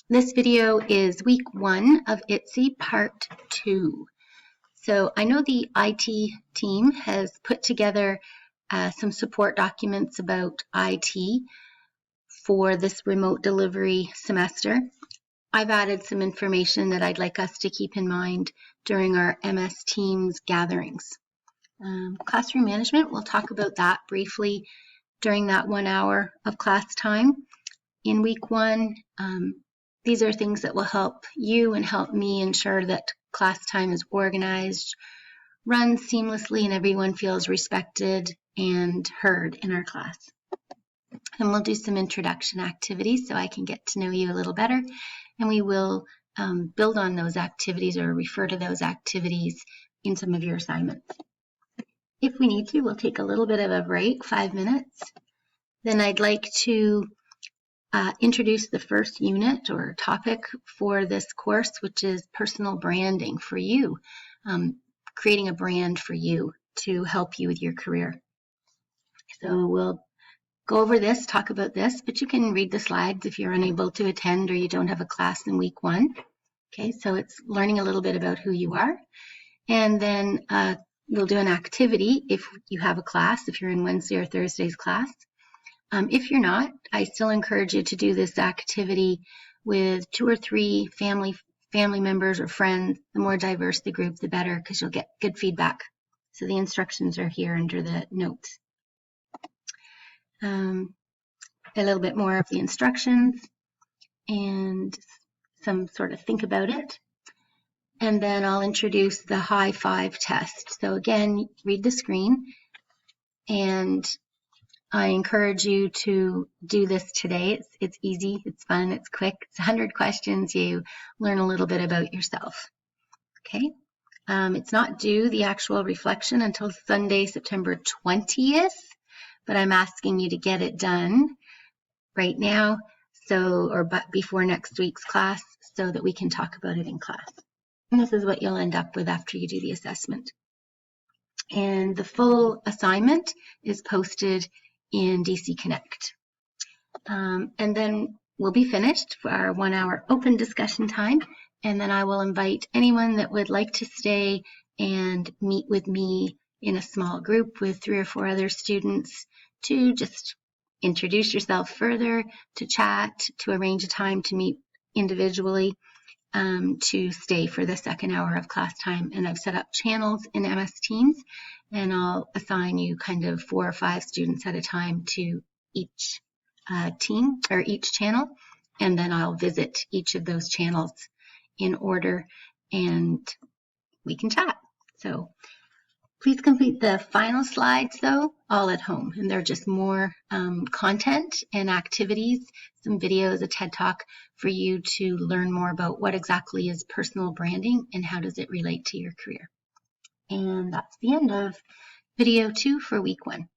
This video is week 1 of ITCE part 2. So I know the IT team has put together some support documents about IT for this remote delivery semester. I've added some information that I'd like us to keep in mind during our MS Teams gatherings. Classroom management, we'll talk about that briefly during that 1 hour of class time. In week 1, these are things that will help you and help me ensure that class time is organized, runs seamlessly, and everyone feels respected and heard in our class. And we'll do some introduction activities so I can get to know you a little better, and we will build on those activities or refer to those activities in some of your assignments. If we need to, we'll take a little bit of a break, 5 minutes. Then I'd like to introduce the first unit or topic for this course, which is personal branding for you, creating a brand for you to help you with your career. So we'll go over this, talk about this, but you can read the slides if you're unable to attend or you don't have a class in week 1. Okay, so it's learning a little bit about who you are. And then we'll do an activity if you have a class, if you're in Wednesday or Thursday's class. If you're not, I still encourage you to do this activity with 2 or 3 family members or friends. The more diverse the group, the better, because you'll get good feedback. So the instructions are here under the notes. A little bit more of the instructions and some sort of think about it. And then I'll introduce the high 5 test. So again, read the screen, and I encourage you to do this today. It's easy, it's fun, it's quick. It's 100 questions. You learn a little bit about yourself. Okay. It's not due, the actual reflection, until Sunday, September 20th, but I'm asking you to get it done right now, but before next week's class, so that we can talk about it in class. And this is what you'll end up with after you do the assessment. And the full assignment is posted in DC Connect. And then we'll be finished for our 1 hour open discussion time. And then I will invite anyone that would like to stay and meet with me in a small group with 3 or 4 other students to just introduce yourself further, to chat, to arrange a time to meet individually, to stay for the 2nd hour of class time. And I've set up channels in MS Teams, and I'll assign you kind of 4 or 5 students at a time to each team or each channel, and then I'll visit each of those channels in order, and we can chat. So please complete the final slides, though, all at home, and they're just more content and activities, some videos, a TED Talk for you to learn more about what exactly is personal branding and how does it relate to your career. And that's the end of video 2 for week 1.